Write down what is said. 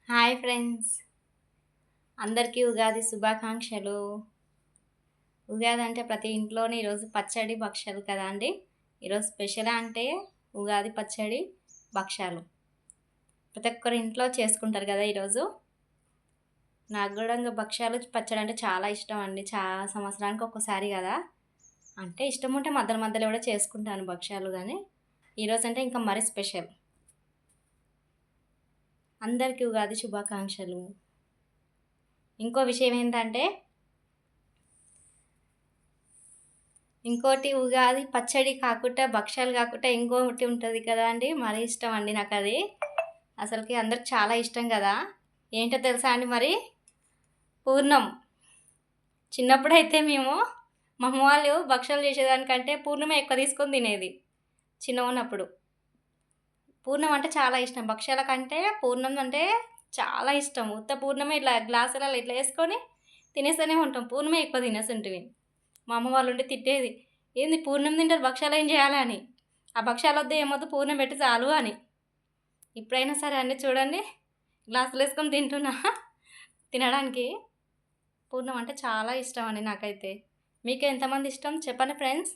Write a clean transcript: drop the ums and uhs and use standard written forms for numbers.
Hi friends, అందరికీ ఉగాది శుభాకాంక్షలు. ఉగాది అంటే ప్రతి ఇంట్లోని ఈరోజు పచ్చడి, భక్షాలు కదా అండి. ఈరోజు స్పెషల్ అంటే ఉగాది పచ్చడి, భక్షాలు. ప్రతి ఒక్కరి ఇంట్లో చేసుకుంటారు కదా ఈరోజు. నాకు కూడా ఇంకా భక్షాలు, పచ్చడి అంటే చాలా ఇష్టం అండి. సంవత్సరానికి ఒక్కసారి కదా. అంటే ఇష్టం ఉంటే మధ్యలో మధ్యలో కూడా చేసుకుంటాను భక్షాలు కానీ ఈరోజు అంటే ఇంకా మరీ స్పెషల్. అందరికీ ఉగాది శుభాకాంక్షలు. ఇంకో విషయం ఏంటంటే ఇంకోటి ఉగాది పచ్చడి కాకుండా భక్షాలు కాకుండా ఇంకోటి ఉంటుంది కదా అండి, మరీ ఇష్టం అండి నాకు అది. అసలుకి అందరికి చాలా ఇష్టం కదా. ఏంటో తెలుసా అండి మరి? పూర్ణం. చిన్నప్పుడైతే మేము మా అమ్మ వాళ్ళు భక్షాలు చేసేదానికంటే పూర్ణమే ఎక్కువ తీసుకొని తినేది చిన్న ఉన్నప్పుడు. పూర్ణం అంటే చాలా ఇష్టం, భక్షాల కంటే పూర్ణం అంటే చాలా ఇష్టం. ఉత్త పూర్ణమే ఇట్లా గ్లాసులలో ఇట్లా వేసుకొని తినేస్తూనే ఉంటాం. పూర్ణమే ఎక్కువ తినేస్తుంటివి. మా అమ్మ వాళ్ళు ఉంటే తిట్టేది, ఏంది పూర్ణం తింటారు భక్షాలు ఏం చేయాలని. ఆ భక్షాలు వద్దు ఏమొద్దు పూర్ణం పెట్టి చాలు అని. ఇప్పుడైనా సరే అన్నీ చూడండి గ్లాసులు వేసుకొని తింటున్నా. తినడానికి పూర్ణం అంటే చాలా ఇష్టం అండి నాకైతే. మీకు ఎంతమంది ఇష్టం చెప్పండి ఫ్రెండ్స్.